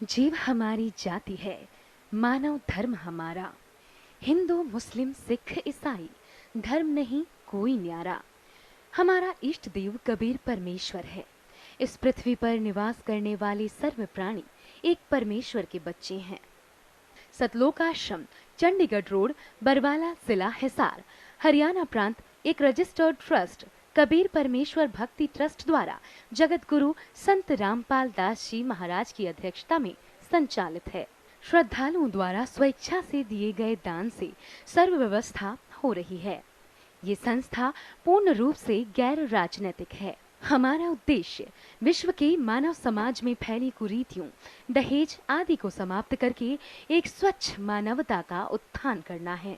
जीव हमारी जाति है, मानव धर्म हमारा। हिंदू मुस्लिम सिख ईसाई धर्म नहीं कोई न्यारा। हमारा इष्ट देव कबीर परमेश्वर है। इस पृथ्वी पर निवास करने वाले सर्व प्राणी एक परमेश्वर के बच्चे हैं। सतलोक आश्रम, चंडीगढ़ रोड, बरवाला, जिला हिसार, हरियाणा प्रांत एक रजिस्टर्ड ट्रस्ट कबीर परमेश्वर भक्ति ट्रस्ट द्वारा जगत गुरु संत रामपाल दास जी महाराज की अध्यक्षता में संचालित है। श्रद्धालुओं द्वारा स्वेच्छा से दिए गए दान से सर्व व्यवस्था हो रही है। ये संस्था पूर्ण रूप से गैर राजनीतिक है। हमारा उद्देश्य विश्व के मानव समाज में फैली कुरीतियों, दहेज आदि को समाप्त करके एक स्वच्छ मानवता का उत्थान करना है।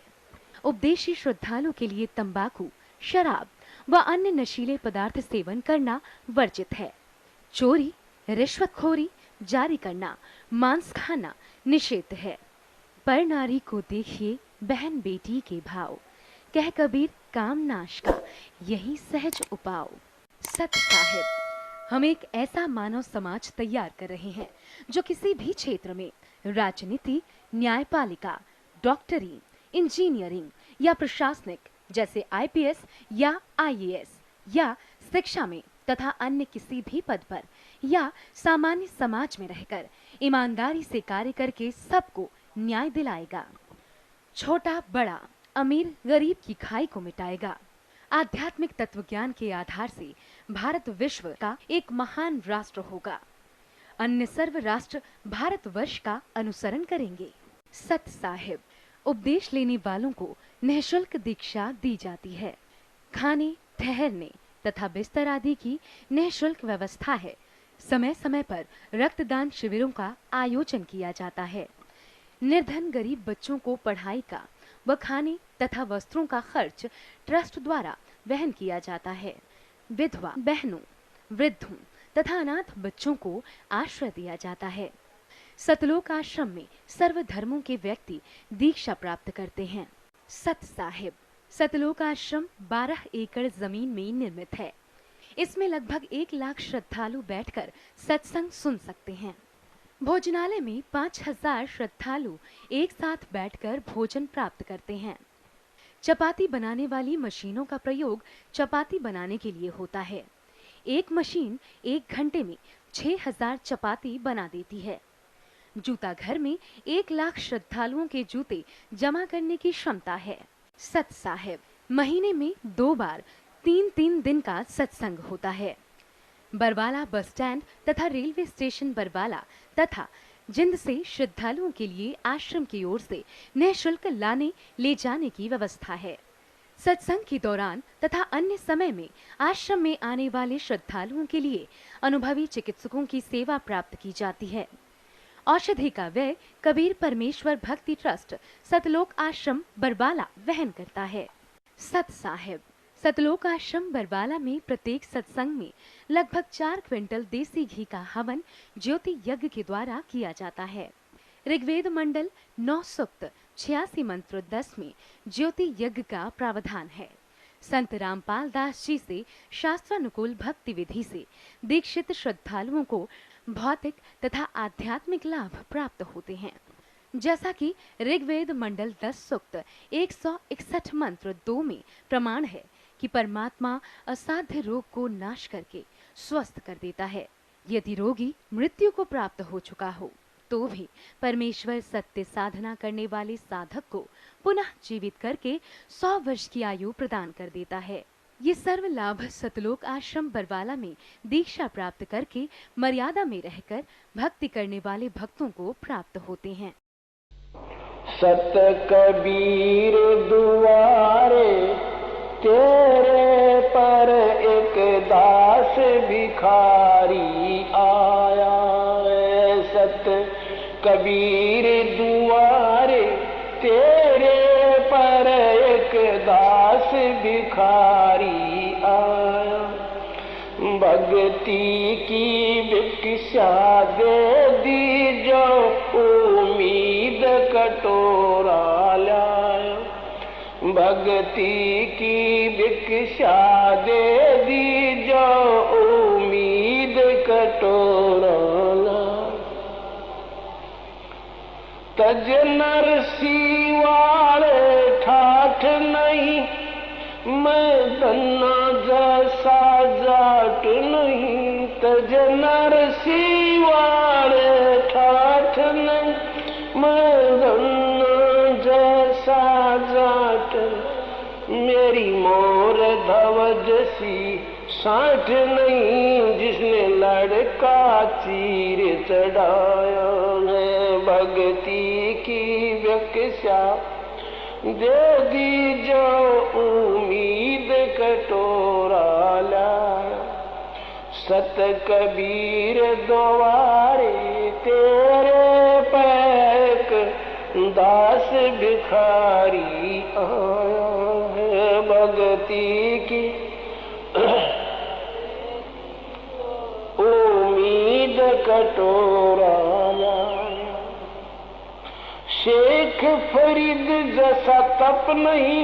उपदेशी श्रद्धालु के लिए तंबाकू, शराब व अन्य नशीले पदार्थ सेवन करना वर्जित है। चोरी, रिश्वतखोरी, जारी करना, मांस खाना निषेध है। पर नारी को देखिए बहन बेटी के भाव, कह कबीर काम नाश का यही सहज उपाव। सत साहिब, हम एक ऐसा मानव समाज तैयार कर रहे हैं जो किसी भी क्षेत्र में राजनीति, न्यायपालिका, डॉक्टरी, इंजीनियरिंग या प्रशासनिक जैसे आईपीएस या आईएएस या शिक्षा में तथा अन्य किसी भी पद पर या सामान्य समाज में रहकर ईमानदारी से कार्य करके सबको न्याय दिलाएगा। छोटा बड़ा, अमीर गरीब की खाई को मिटाएगा। आध्यात्मिक तत्वज्ञान के आधार से भारत विश्व का एक महान राष्ट्र होगा। अन्य सर्व राष्ट्र भारतवर्ष का अनुसरण करेंगे। सत साहिब, उपदेश लेने वालों को निःशुल्क दीक्षा दी जाती है। खाने, ठहरने तथा बिस्तर आदि की निःशुल्क व्यवस्था है। समय समय पर रक्तदान शिविरों का आयोजन किया जाता है। निर्धन गरीब बच्चों को पढ़ाई का व खाने तथा वस्त्रों का खर्च ट्रस्ट द्वारा वहन किया जाता है। विधवा बहनों, वृद्धों तथा अनाथ बच्चों को आश्रय दिया जाता है। सतलोक आश्रम में सर्व धर्मों के व्यक्ति दीक्षा प्राप्त करते हैं। सत साहिब, सतलोक आश्रम 12 एकड़ जमीन में निर्मित है। इसमें लगभग 1 लाख श्रद्धालु बैठकर सत्संग सुन सकते हैं। भोजनालय में 5000 श्रद्धालु एक साथ बैठकर भोजन प्राप्त करते हैं। चपाती बनाने वाली मशीनों का प्रयोग चपाती बनाने के लिए होता है। एक मशीन 1 घंटे में 6000 चपाती बना देती है। जूता घर में 1 लाख श्रद्धालुओं के जूते जमा करने की क्षमता है। सत साहिब, महीने में 2 बार 3-3 दिन का सत्संग होता है। बरवाला बस स्टैंड तथा रेलवे स्टेशन बरवाला तथा जिंद से श्रद्धालुओं के लिए आश्रम की ओर से निःशुल्क लाने ले जाने की व्यवस्था है। सत्संग के दौरान तथा अन्य समय में आश्रम में आने वाले श्रद्धालुओं के लिए अनुभवी चिकित्सकों की सेवा प्राप्त की जाती है। औषधि का व्यय कबीर परमेश्वर भक्ति ट्रस्ट सतलोक आश्रम बरवाला वहन करता है। सत साहिब, सतलोक आश्रम बरवाला में प्रत्येक सत्संग में लगभग 4 क्विंटल देसी घी का हवन ज्योति यज्ञ के द्वारा किया जाता है। ऋग्वेद मंडल 9 सूक्त 86 मंत्र 10 में ज्योति यज्ञ का प्रावधान है। संत रामपाल दास जी से शास्त्रानुकूल भक्ति विधि से दीक्षित श्रद्धालुओं को भौतिक तथा आध्यात्मिक लाभ प्राप्त होते हैं। जैसा कि ऋग्वेद मंडल 10 सूक्त 161 मंत्र 2 में प्रमाण है कि परमात्मा असाध्य रोग को नाश करके स्वस्थ कर देता है। यदि रोगी मृत्यु को प्राप्त हो चुका हो तो भी परमेश्वर सत्य साधना करने वाले साधक को पुनः जीवित करके 100 वर्ष की आयु प्रदान कर देता है। ये सर्व लाभ सतलोक आश्रम बरवाला में दीक्षा प्राप्त करके मर्यादा में रहकर भक्ति करने वाले भक्तों को प्राप्त होते हैं। सत कबीर दुआरे तेरे पर एक दास भिखारी आया है। सत कबीर दुआरे तेरे पर एक दास भिखारी आया। भक्ति की भिक्षा दे दी जो उम्मीद कटोरा लाया। भक्ति की भिक्षा दे दी जो उम्मीद कटोरा लाया। तज नरसी वाले ठाठ नहीं, मैं धन्ना जैसा जाट नहीं। तज नरसी वाले ठाठ नहीं, मैं धन्ना जैसा जाट। मेरी मोर धवज सी साठ नहीं, जिसने लड़का चीर चढ़ाया है। भक्ति की व्याख्या दे दी जो उम्मीद कटोरा लाया। सत कबीर द्वारे तेरे पैक दास भिखारी आया है। भक्ति की उम्मीद कटोरा लाया। शेख फरीद जैसा तप नहीं,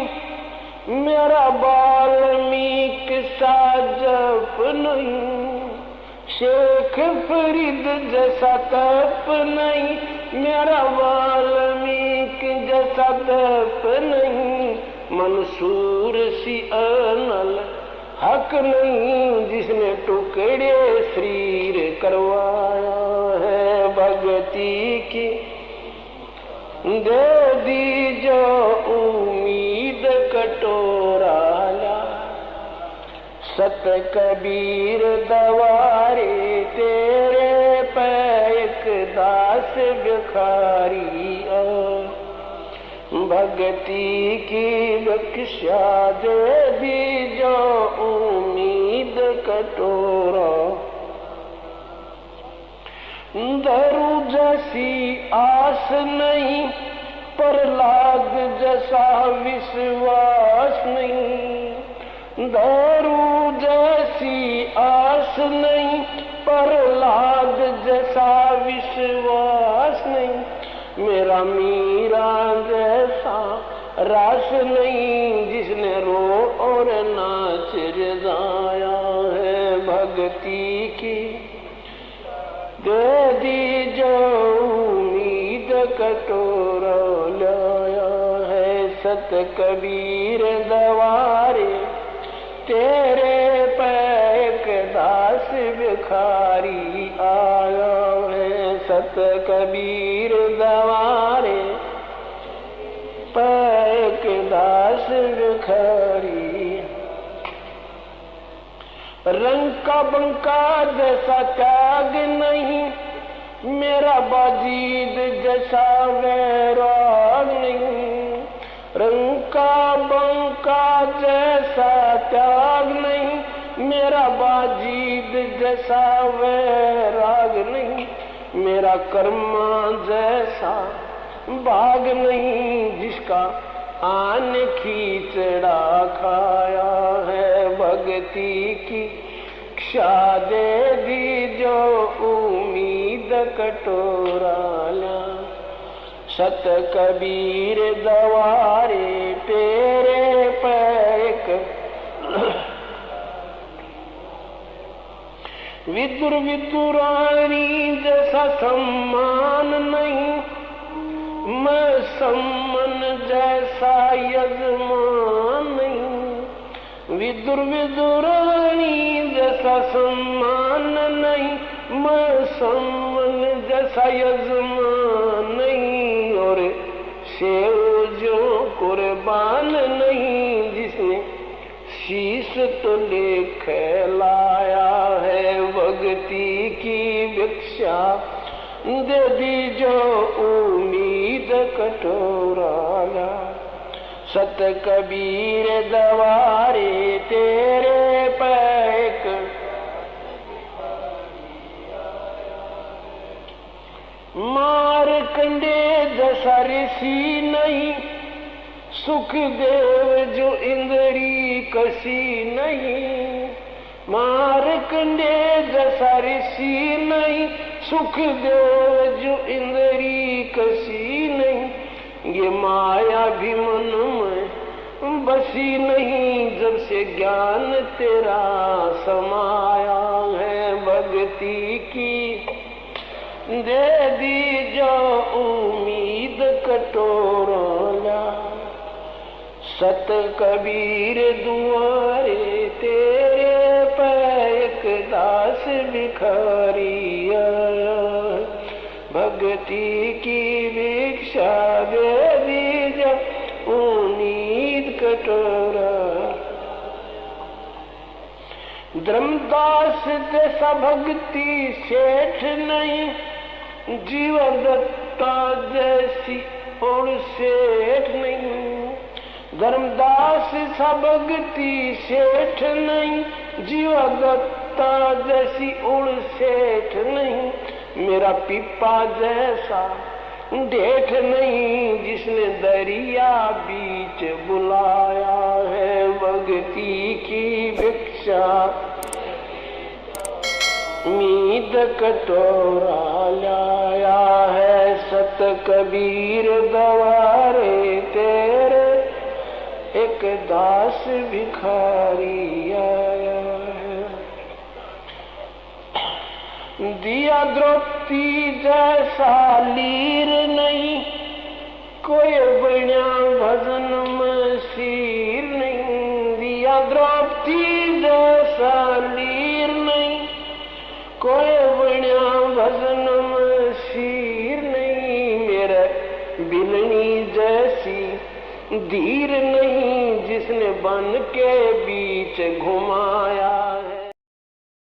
मेरा वाल्मीकि सा जप नहीं। शेख फरीद जैसा तप नहीं, मेरा वाल्मीकि जैसा तप नहीं। मंसूर सी अनल हक नहीं, जिसने टुकड़े शरीर करवाया है। भक्ति की दे दी जो उम्मीद कटोरा ला। सत कबीर दवारे तेरे पैक दास भिखारी। भक्ति की बख्शा दे दी जो उम्मीद कटोरा। धरू जैसी आस नहीं, प्रहलाद जैसा विश्वास नहीं। धरू जैसी आस नहीं, प्रहलाद जैसा विश्वास नहीं। मेरा मीरा जैसा रास नहीं, जिसने रो और नाच रजाया है। भक्ति की दे दी जो उम्मीद कटोरा लाया है। सत कबीर दवारे तेरे पैक दास भिखारी आया है। सत कबीर दवारे पैक दास भिखारी। रंग का बंका जैसा त्याग नहीं, मेरा बाजीद जैसा वैराग नहीं। रंग का बंका जैसा त्याग नहीं, मेरा बाजीद जैसा वैराग नहीं। मेरा कर्मा जैसा भाग नहीं, जिसका आन खींचड़ा खाया है। भक्ति की क्षा दे दी जो उम्मीद कटोरा ला। सत कबीर दवारे तेरे पैक। विदुर विदुरानी जैसा सम्मान नहीं, मैं सम्मन जैसा यजमान नहीं। विदुर विदुरानी जैसा सम्मान नहीं, मैं सम्मन जैसा यजमान नहीं। और सेव जो कुर्बान नहीं, जिसने शीश तो लेख लाया है। भक्ति की भिक्षा दे दी जो उम्मीद कटोरा ला। सत कबीर दवारे तेरे पैक। मारकंडे जैसा ऋषि नहीं, सुखदेव जो इंद्री कसी नहीं। मारकंडे जैसा ऋषि नहीं, सुखदेव जो इंद्री कसी नहीं। ये माया भी मन में बसी नहीं, जब से ज्ञान तेरा समाया है। भक्ति की दे दी जो उम्मीद कटोरोला। सत कबीर दुआरे तेरे पे एक दास भिखारी आया। भक्ति की भिक्षा दे दी जो उम्मीद कटोरा। धर्मदास जैसा भक्ति सेठ नहीं, जीवन दत्ता जैसी और सेठ नहीं। धर्मदास सा भक्ति सेठ नहीं, जीवन दत्ता जैसी और सेठ नहीं। मेरा पिपा जैसा डेठ नहीं, जिसने दरिया बीच बुलाया है। भक्ति की भिक्षा मीद कटोरा लाया है। सत कबीर गवारे तेरे एक दास भिखारी आया है। दिया द्रौपदी जैसा लीर नहीं, कोई बना भजन में सिर नहीं। दिया द्रौपदी जैसा लीर नहीं, कोई बना भजन में सिर नहीं। मेरा बिलनी जैसी धीर नहीं, जिसने बन के बीच घुमाया